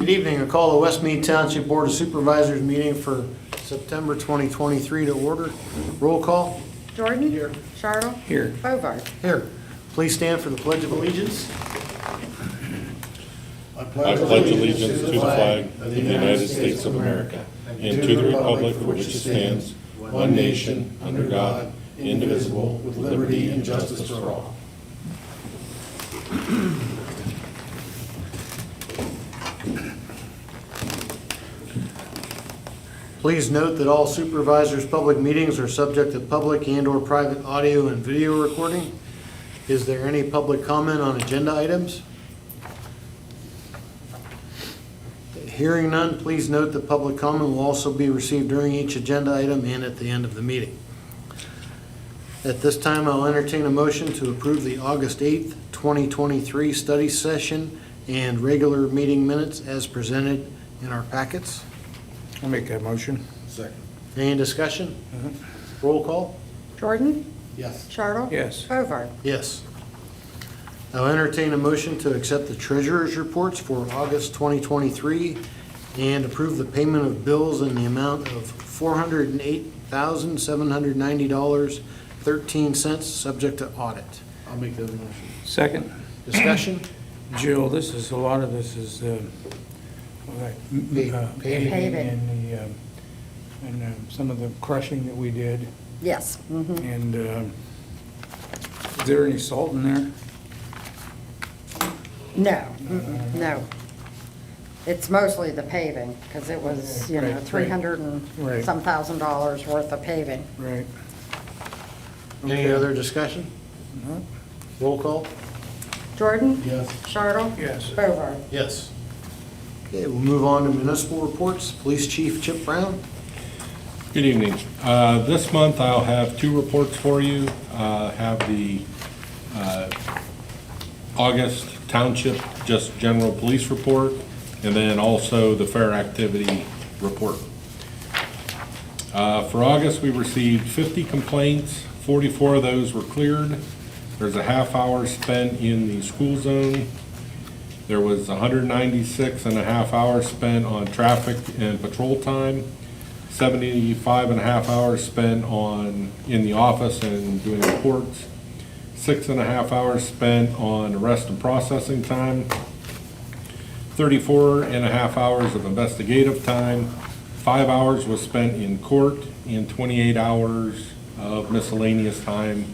Good evening. I call the West Mead Township Board of Supervisors meeting for September 2023 to order. Roll call. Jordan? Here. Charles? Here. Bovard? Here. Please stand for the Pledge of Allegiance. I pledge allegiance to the flag of the United States of America and to the republic for which it stands, one nation, under God, indivisible, with liberty and justice for all. Please note that all supervisors' public meetings are subject to public and/or private audio and video recording. Is there any public comment on agenda items? Hearing none, please note that public comment will also be received during each agenda item and at the end of the meeting. At this time, I'll entertain a motion to approve the August 8th, 2023 study session and regular meeting minutes as presented in our packets. I'll make that motion. Second. Any discussion? Roll call? Jordan? Yes. Charles? Yes. Bovard? Yes. I'll entertain a motion to accept the treasurer's reports for August 2023 and approve the payment of bills in the amount of $408,790.13, subject to audit. I'll make that motion. Second. Discussion? Jill, a lot of this is Paving. and some of the crushing that we did. Yes. And is there any salt in there? No, no. It's mostly the paving, because it was, Right, right. 300 and Right. some $1,000 worth of paving. Right. Any other discussion? No? Roll call? Jordan? Yes. Charles? Yes. Bovard? Yes. Okay, we'll move on to municipal reports. Police Chief Chip Brown. Good evening. This month I'll have two reports for you. Have the August Township just general police report, and then also the fair activity report. For August, we received 50 complaints. 44 of those were cleared. There's a half hour spent in the school zone. There was 196 and a half hours spent on traffic and patrol time. 75 and a half hours spent in the office and doing reports. 6.5 hours spent on arrest and processing time. 34.5 hours of investigative time. 5 hours was spent in court, and 28 hours of miscellaneous time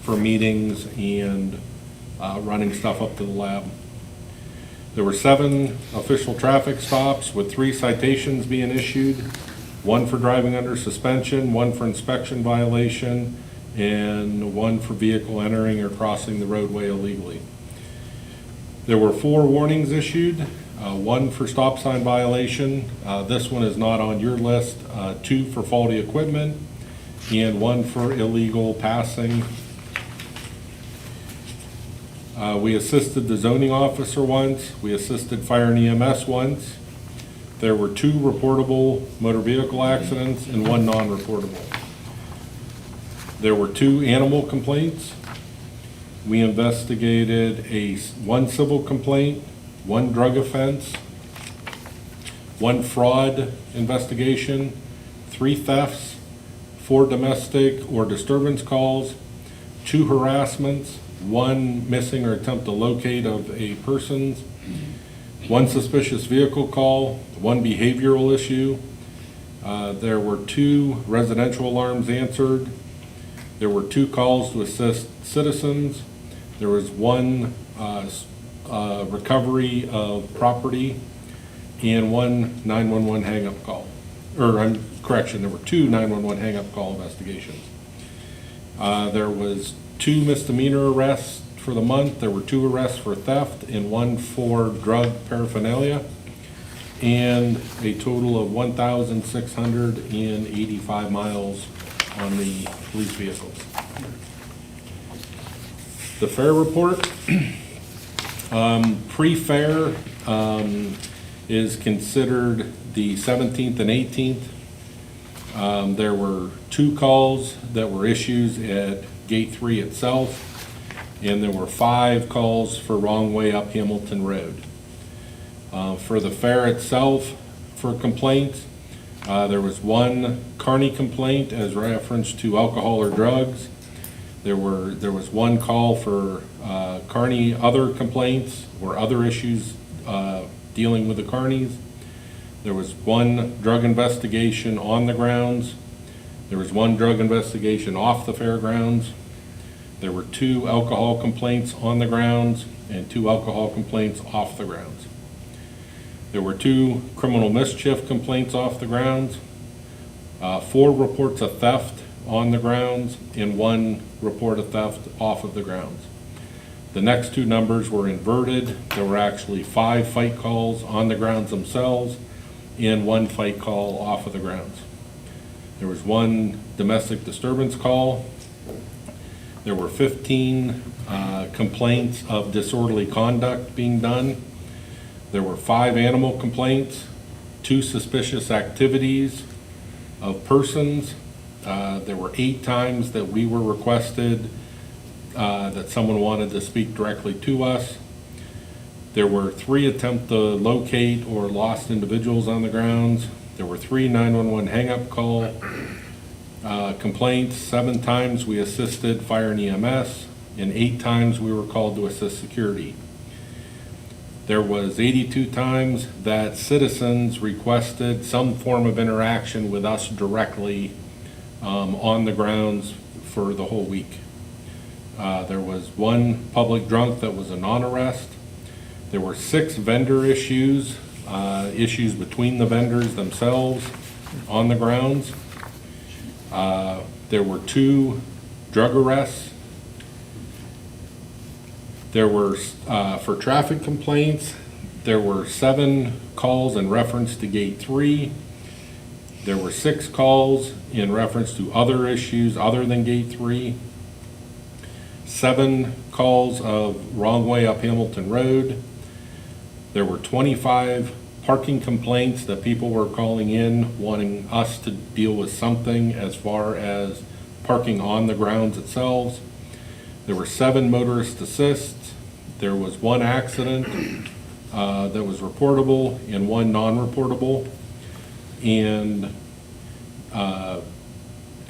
for meetings and running stuff up to the lab. There were 7 official traffic stops with 3 citations being issued, 1 for driving under suspension, 1 for inspection violation, and 1 for vehicle entering or crossing the roadway illegally. There were 4 warnings issued, 1 for stop sign violation. This one is not on your list. 2 for faulty equipment, and 1 for illegal passing. We assisted the zoning officer once. We assisted fire and EMS once. There were 2 reportable motor vehicle accidents and 1 non-reportable. There were 2 animal complaints. We investigated 1 civil complaint, 1 drug offense, 1 fraud investigation, 3 thefts, 4 domestic or disturbance calls, 2 harassments, 1 missing or attempt to locate of a person, 1 suspicious vehicle call, 1 behavioral issue. There were 2 residential alarms answered. There were 2 calls to assist citizens. There was 1 recovery of property and 1 911 hang-up call. There were 2 911 hang-up call investigations. There was 2 misdemeanor arrests for the month. There were 2 arrests for theft and 1 for drug paraphernalia, and a total of 1,685 miles on the police vehicles. The fair report, pre-fair is considered the 17th and 18th. There were 2 calls that were issues at Gate 3 itself, and there were 5 calls for wrong way up Hamilton Road. For the fair itself, for complaints, there was one carny complaint as reference to alcohol or drugs. There was one call for carny other complaints or other issues dealing with the carnies. There was one drug investigation on the grounds. There was one drug investigation off the fairgrounds. There were 2 alcohol complaints on the grounds and 2 alcohol complaints off the grounds. There were 2 criminal mischief complaints off the grounds, 4 reports of theft on the grounds, and 1 report of theft off of the grounds. The next 2 numbers were inverted. There were actually 5 fight calls on the grounds themselves and 1 fight call off of the grounds. There was 1 domestic disturbance call. There were 15 complaints of disorderly conduct being done. There were 5 animal complaints, 2 suspicious activities of persons. There were 8 times that we were requested that someone wanted to speak directly to us. There were 3 attempts to locate or lost individuals on the grounds. There were 3 911 hang-up call complaints. 7 times we assisted fire and EMS, and 8 times we were called to assist security. There was 82 times that citizens requested some form of interaction with us directly on the grounds for the whole week. There was 1 public drunk that was a non-arrest. There were 6 vendor issues between the vendors themselves on the grounds. There were 2 drug arrests. There were, for traffic complaints, there were 7 calls in reference to Gate 3. There were 6 calls in reference to other issues other than Gate 3. 7 calls of wrong way up Hamilton Road. There were 25 parking complaints that people were calling in wanting us to deal with something as far as parking on the grounds itself. There were 7 motorist assists. There was 1 accident that was reportable and 1 non-reportable. And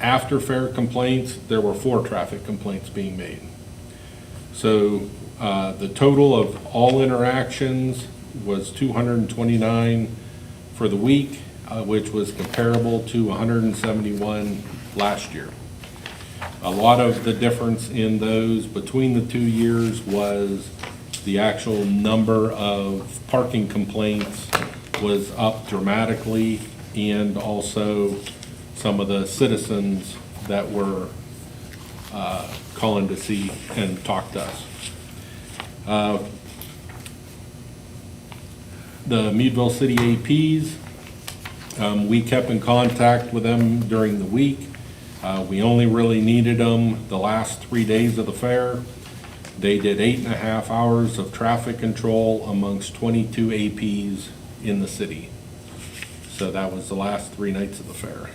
after fair complaints, there were 4 traffic complaints being made. So the total of all interactions was 229 for the week, which was comparable to 171 last year. A lot of the difference in those between the 2 years was the actual number of parking complaints was up dramatically, and also some of the citizens that were calling to see and talk to us. The Meadville City APs, we kept in contact with them during the week. We only really needed them the last 3 days of the fair. They did 8.5 hours of traffic control amongst 22 APs in the city. So that was the last 3 nights of the fair.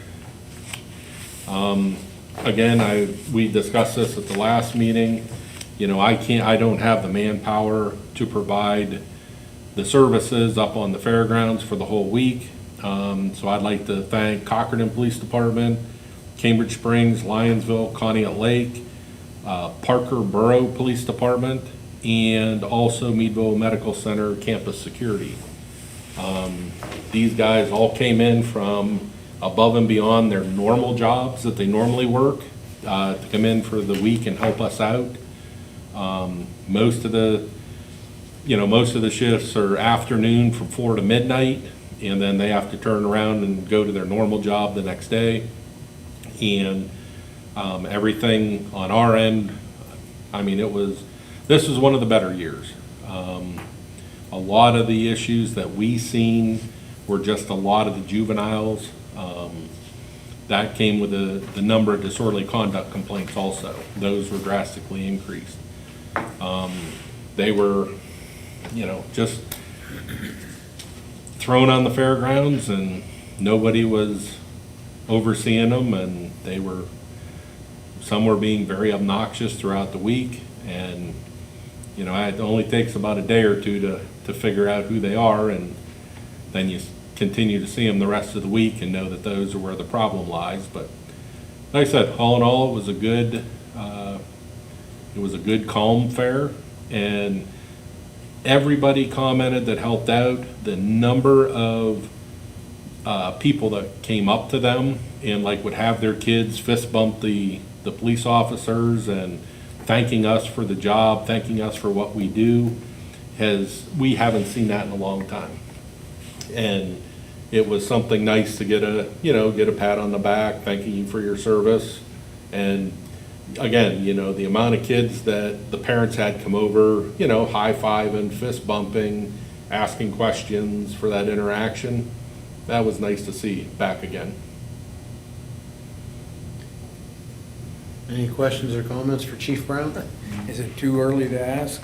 Again, we discussed this at the last meeting. You know, I don't have the manpower to provide the services up on the fairgrounds for the whole week. So I'd like to thank Cockerton Police Department, Cambridge Springs, Lyonsville, Conneaut Lake, Parker Borough Police Department, and also Meadville Medical Center Campus Security. These guys all came in from above and beyond their normal jobs that they normally work to come in for the week and help us out. Most of the shifts are afternoon from 4 to midnight, and then they have to turn around and go to their normal job the next day. And everything on our end, I mean, this was one of the better years. A lot of the issues that we seen were just a lot of the juveniles. That came with the number of disorderly conduct complaints also. Those were drastically increased. They were, just thrown on the fairgrounds, and nobody was overseeing them, and some were being very obnoxious throughout the week. And it only takes about a day or two to to figure out who they are, and then you continue to see them the rest of the week and know that those are where the problem lies. But like I said, all in all, it was a good, calm fair, and everybody commented that helped out. The number of people that came up to them and like would have their kids fist bump the police officers and thanking us for the job, thanking us for what we do, we haven't seen that in a long time. And it was something nice to get a pat on the back, thanking you for your service. And again, the amount of kids that the parents had come over, high-fiving, fist bumping, asking questions for that interaction, that was nice to see back again. Any questions or comments for Chief Brown? Is it too early to ask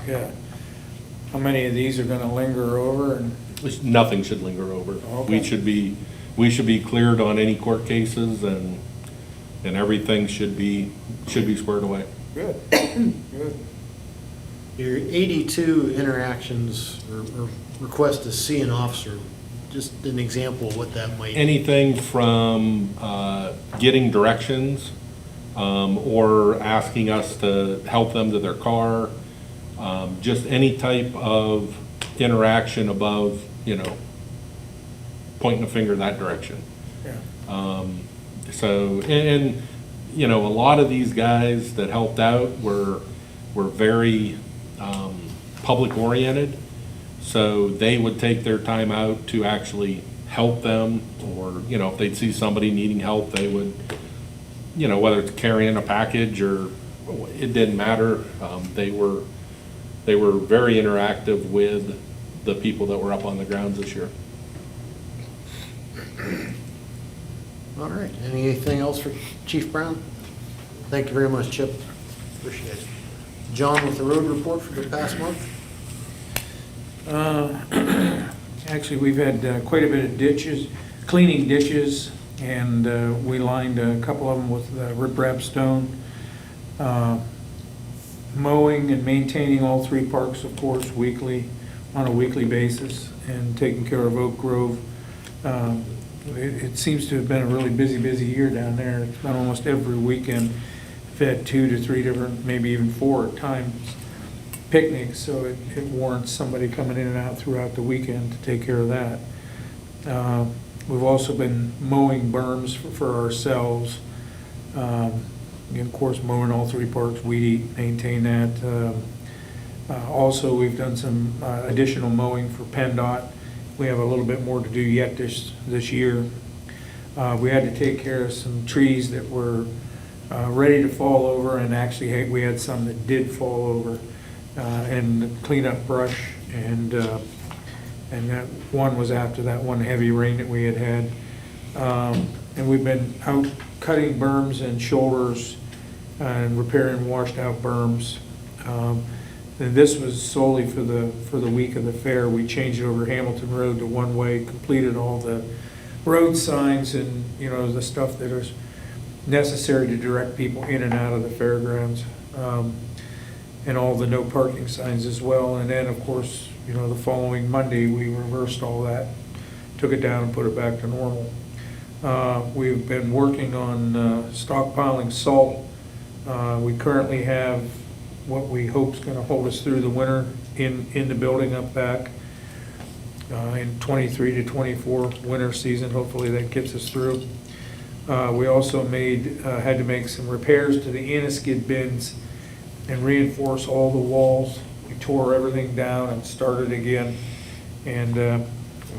how many of these are gonna linger over? And Nothing should linger over. Okay. We should be cleared on any court cases, and everything should be squared away. Good, good. Your 82 interactions or request to see an officer, just an example of what that might be. Anything from getting directions, or asking us to help them to their car, just any type of interaction above, pointing a finger that direction. Yeah. So, and a lot of these guys that helped out were very public oriented. So they would take their time out to actually help them, or, if they'd see somebody needing help, they would, whether it's carrying a package or it didn't matter. They were very interactive with the people that were up on the grounds this year. All right, anything else for Chief Brown? Thank you very much, Chip. Appreciate it. John with the road report for the past month? Actually, we've had quite a bit of ditches, cleaning ditches, and we lined a couple of them with riprap stone. Mowing and maintaining all three parks, of course, on a weekly basis, and taking care of Oak Grove. It seems to have been a really busy year down there. It's been almost every weekend. We've had 2 to 3 different, maybe even 4 at times, picnics, so it warrants somebody coming in and out throughout the weekend to take care of that. We've also been mowing berms for ourselves. And of course, mowing all three parks, weed eat, maintain that. Also, we've done some additional mowing for PennDOT. We have a little bit more to do yet this year. We had to take care of some trees that were ready to fall over, and actually we had some that did fall over, and clean up brush, and that one was after that one heavy rain that we had. And we've been out cutting berms and shoulders and repairing washed out berms. And this was solely for the week of the fair. We changed over Hamilton Road to one-way, completed all the road signs and, the stuff that is necessary to direct people in and out of the fairgrounds, and all the no parking signs as well. And then, of course, the following Monday, we reversed all that, took it down and put it back to normal. We've been working on stockpiling salt. We currently have what we hope is going to hold us through the winter in the building up back in 23 to 24 winter season. Hopefully that gets us through. We also had to make some repairs to the anti-skid bins and reinforce all the walls. We tore everything down and started again, and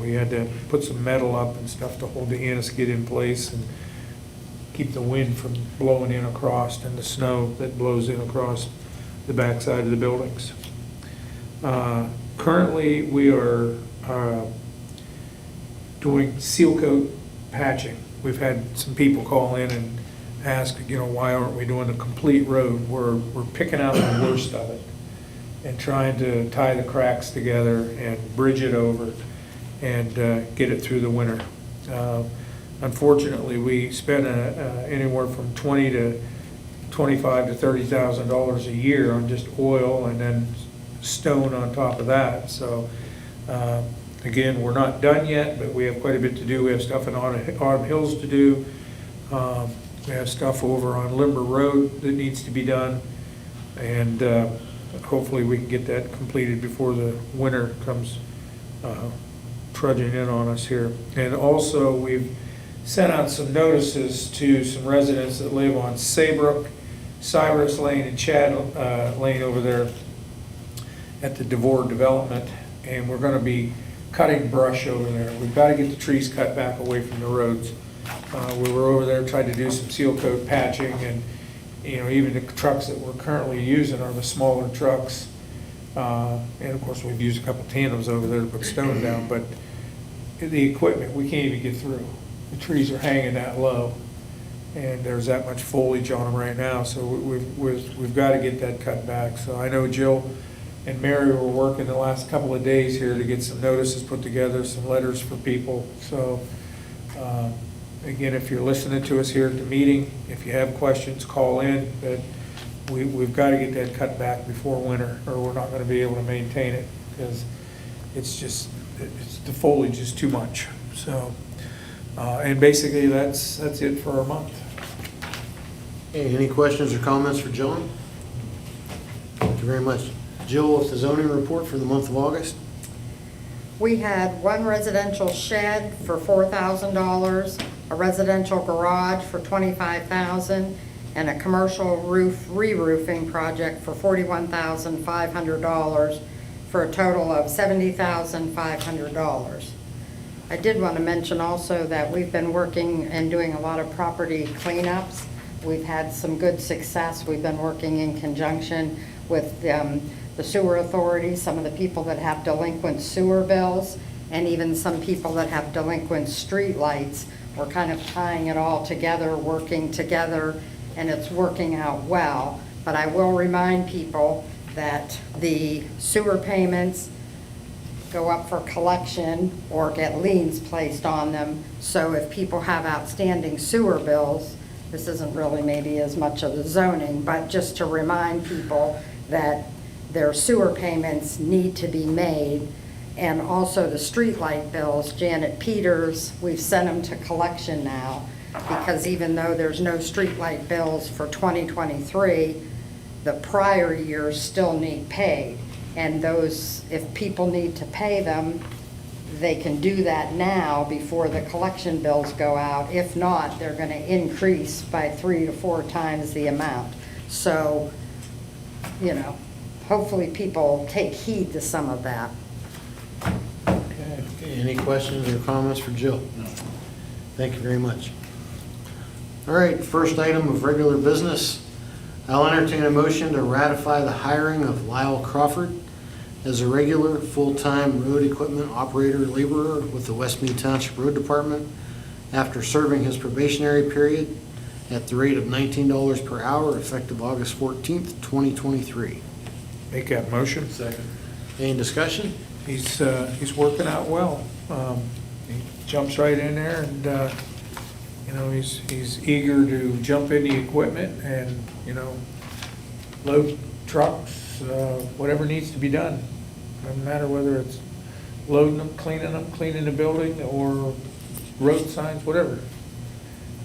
we had to put some metal up and stuff to hold the anti-skid in place and keep the wind from blowing in across, and the snow that blows in across the backside of the buildings. Currently, we are doing seal coat patching. We've had some people call in and ask, why aren't we doing a complete road? We're picking out the worst of it and trying to tie the cracks together and bridge it over and get it through the winter. Unfortunately, we spend anywhere from $20,000 to $25,000 to $30,000 a year on just oil and then stone on top of that. So Again, we're not done yet, but we have quite a bit to do. We have stuff in Autumn Hills to do. We have stuff over on Limber Road that needs to be done. And hopefully we can get that completed before the winter comes trudging in on us here. And also, we've sent out some notices to some residents that live on Saybrook, Cyrus Lane, and Chad Lane over there at the DeVore development. And we're gonna be cutting brush over there. We've got to get the trees cut back away from the roads. We were over there, tried to do some seal coat patching, and, you know, even the trucks that we're currently using are the smaller trucks. And of course, we've used a couple tandems over there to put stone down, but the equipment, we can't even get through. The trees are hanging that low, and there's that much foliage on them right now, so we've got to get that cut back. So I know Jill and Mary were working the last couple of days here to get some notices put together, some letters for people. So, again, if you're listening to us here at the meeting, if you have questions, call in. But we've got to get that cut back before winter, or we're not going to be able to maintain it, because the foliage is too much. So, and basically that's it for our month. Okay, any questions or comments for John? Thank you very much. Jill, with the zoning report for the month of August? We had one residential shed for $4,000, a residential garage for $25,000, and a commercial roof re-roofing project for $41,500, for a total of $70,500. I did want to mention also that we've been working and doing a lot of property cleanups. We've had some good success. We've been working in conjunction with the sewer authority, some of the people that have delinquent sewer bills, and even some people that have delinquent street lights. We're kind of tying it all together, working together, and it's working out well. But I will remind people that the sewer payments go up for collection or get liens placed on them. So if people have outstanding sewer bills, this isn't really maybe as much of the zoning, but just to remind people that their sewer payments need to be made. And also the streetlight bills, Janet Peters, we've sent them to collection now, because even though there's no streetlight bills for 2023, the prior years still need paid. And those, if people need to pay them, they can do that now before the collection bills go out. If not, they're going to increase by 3 to 4 times the amount. So, you know, hopefully people take heed to some of that. Okay, any questions or comments for Jill? No. Thank you very much. All right, first item of regular business. I'll entertain a motion to ratify the hiring of Lyle Crawford as a regular full-time road equipment operator laborer with the West Mead Township Road Department after serving his probationary period at the rate of $19 per hour effective August 14th, 2023. Make that motion. Second. Any discussion? He's working out well. He jumps right in there, and you know, he's eager to jump in the equipment and, you know, load trucks, whatever needs to be done. Doesn't matter whether it's loading them, cleaning the building, or road signs, whatever.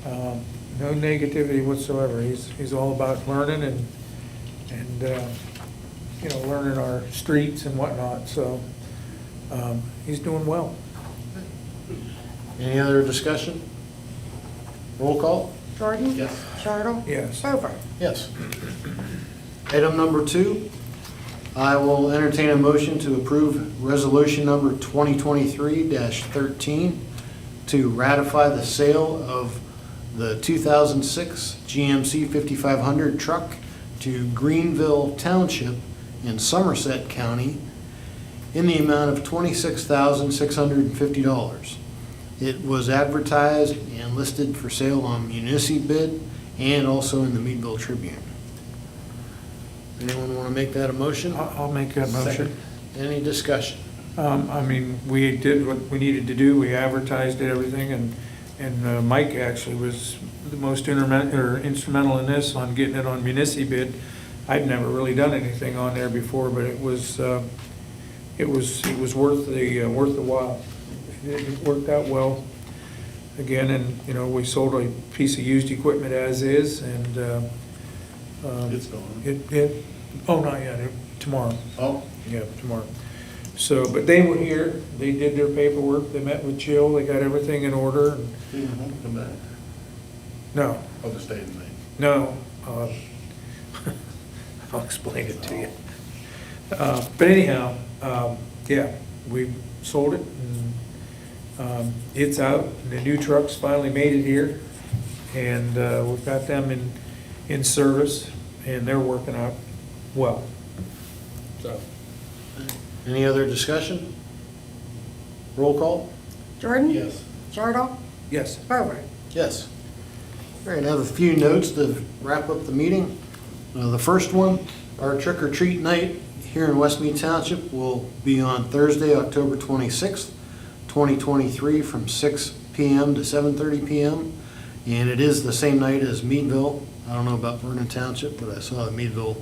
No negativity whatsoever. He's all about learning and you know, learning our streets and whatnot. So he's doing well. Any other discussion? Roll call? Jordan? Yes. Chartle? Yes. Over. Yes. Item number 2, I will entertain a motion to approve resolution number 2023-13 to ratify the sale of the 2006 GMC 5500 truck to Greenville Township in Somerset County in the amount of $26,650. It was advertised and listed for sale on Municipid and also in the Meadville Tribune. Anyone want to make that a motion? I'll make that motion. Any discussion? I mean, we did what we needed to do. We advertised it, everything, and Mike actually was the most instrumental in this, on getting it on Municipid. I'd never really done anything on there before, but it was it was worth the while. It worked out well. Again, and, you know, we sold a piece of used equipment as is, and It's gone. oh, not yet, tomorrow. Oh, Yeah, tomorrow. So, but they were here, they did their paperwork, they met with Jill, they got everything in order. And didn't want to come back. No, Oh, the state thing. no, I'll explain it to you. But anyhow, yeah, we sold it, and it's out. The new trucks finally made it here, and we've got them in service, and they're working out well. So, Any other discussion? Roll call? Jordan? Yes. Jartle? yes. Bover? Yes. All right, I have a few notes to wrap up the meeting. The first one, our trick or treat night here in West Mead Township will be on Thursday, October 26th, 2023, from 6 p.m. to 7:30 p.m. And it is the same night as Meadville. I don't know about Vernon Township, but I saw that Meadville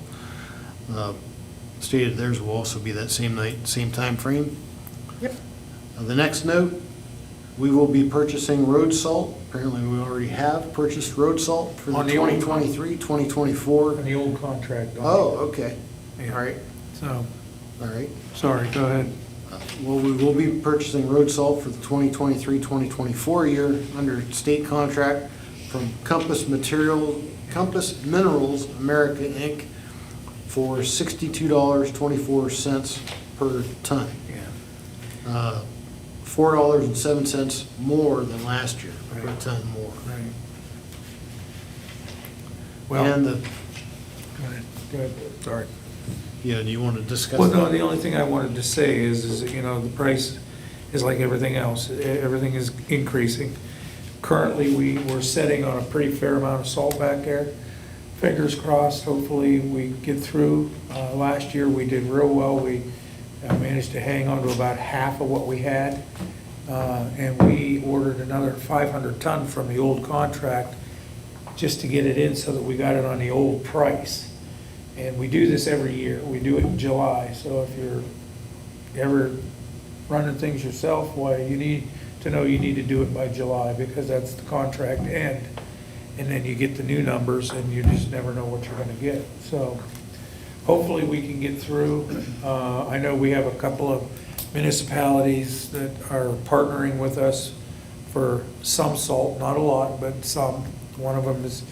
stated theirs will also be that same night, same time frame. Yep. The next note, we will be purchasing road salt. Apparently, we already have purchased road salt for the On the old 2023, 2024. On the old contract. Oh, okay. Yeah. All right, So, all right. sorry, go ahead. Well, we will be purchasing road salt for the 2023, 2024 year under state contract from Compass Minerals America, Inc. for $62.24 per ton. Yeah. $4.07 more than last year, per Right. ton more. Right. And Well, the, go ahead, sorry. yeah, do you want to discuss Well, no, that? the only thing I wanted to say is that, you know, the price is like everything else. Everything is increasing. Currently, we're sitting on a pretty fair amount of salt back there. Fingers crossed, hopefully we get through. Last year, we did real well. We managed to hang on to about half of what we had. And we ordered another 500 ton from the old contract just to get it in so that we got it on the old price. And we do this every year. We do it in July. So if you're ever running things yourself, why, you need to know you need to do it by July, because that's the contract end. And then you get the new numbers and you just never know what you're gonna get. So hopefully we can get through. I know we have a couple of municipalities that are partnering with us for some salt, not a lot, but some. One of them is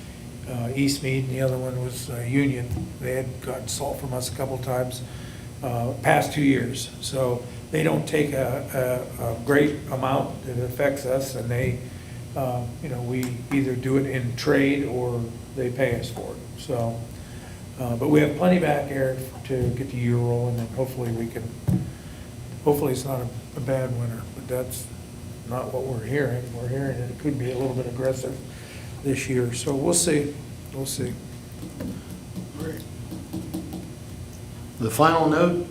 East Mead, and the other one was Union. They had gotten salt from us a couple times past 2 years. So they don't take a great amount that affects us, and they, you know, we either do it in trade or they pay us for it. So, but we have plenty back there to get the year rolling, and hopefully we can, hopefully it's not a bad winter, but that's not what we're hearing. We're hearing that it could be a little bit aggressive this year, so we'll see. We'll see. The final note,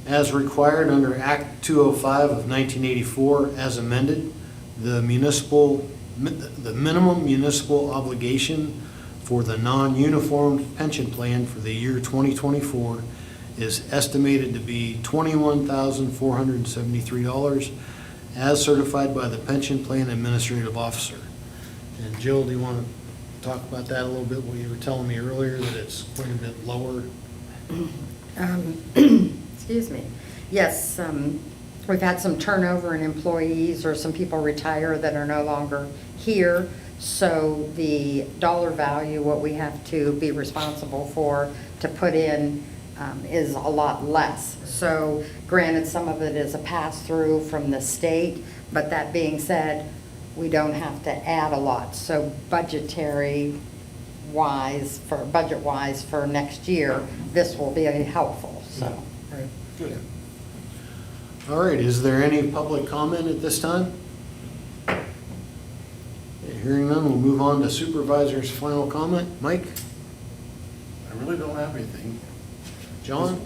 as required under Act 205 of 1984, as amended, the minimum municipal obligation for the non-uniformed pension plan for the year 2024 is estimated to be $21,473, as certified by the pension plan administrative officer. And Jill, do you want to talk about that a little bit? What you were telling me earlier, that it's quite a bit lower. Excuse me. Yes, we've had some turnover in employees, or some people retire that are no longer here. So the dollar value, what we have to be responsible for to put in, is a lot less. So granted, some of it is a pass-through from the state, but that being said, we don't have to add a lot. So budget-wise for next year, this will be helpful, so. Right. Good. All right, is there any public comment at this time? Hearing none, we'll move on to Supervisor's final comment. Mike? I really don't have anything. John?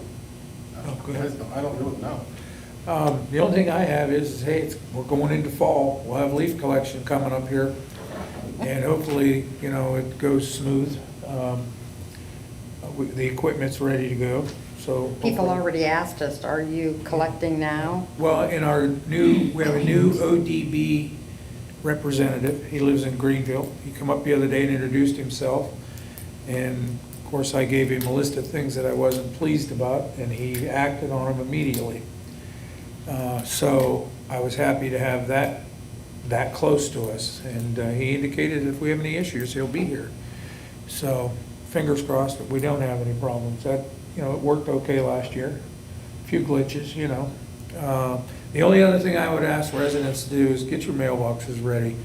Oh, go ahead. I don't really know. The only thing I have is, hey, we're going into fall. We'll have leaf collection coming up here. And hopefully, you know, it goes smooth. The equipment's ready to go. so. People already asked us, are you collecting now? Well, we have a new ODB representative. He lives in Greenville. He come up the other day and introduced himself. And of course, I gave him a list of things that I wasn't pleased about, and he acted on them immediately. So I was happy to have that close to us. And he indicated if we have any issues, he'll be here. So fingers crossed that we don't have any problems. That, it worked okay last year. A few glitches, The only other thing I would ask residents to do is get your mailboxes ready.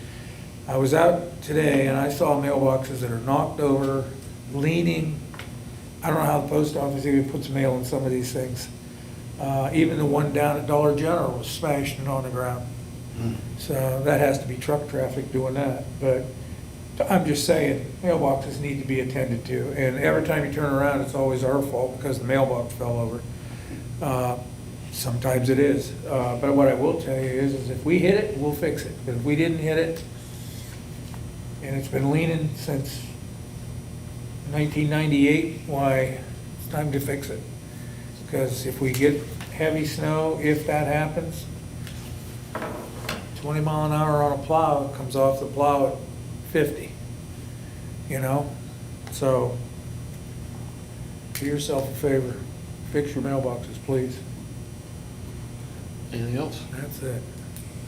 I was out today and I saw mailboxes that are knocked over, leaning. I don't know how the post office even puts mail in some of these things. Even the one down at Dollar General was smashed and on the ground. So that has to be truck traffic doing that. But I'm just saying, mailboxes need to be attended to. And every time you turn around, it's always our fault because the mailbox fell over. Sometimes it is. But what I will tell you is if we hit it, we'll fix it. But if we didn't hit it, and it's been leaning since 1998, why, it's time to fix it. Because if we get heavy snow, if that happens, 20 mile an hour on a plow comes off the plow at 50, So do yourself a favor, fix your mailboxes, please. Anything else? That's it.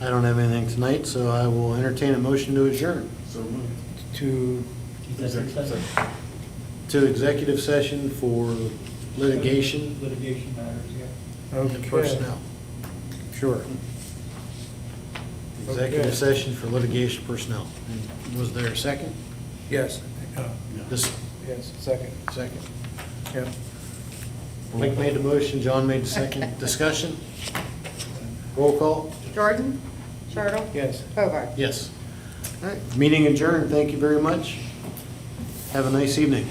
I don't have anything tonight, so I will entertain a motion to adjourn So moved. To, to executive session for litigation Litigation matters, yeah. and okay. personnel. Sure. Executive Okay. session for litigation personnel. And was there a second? Yes, This, yes, second. second. Yeah. Mike made the motion, John made the second. Discussion? Roll call? Jordan? Turtle? Yes. Hobart? Yes. All right, meeting adjourned. Thank you very much. Have a nice evening.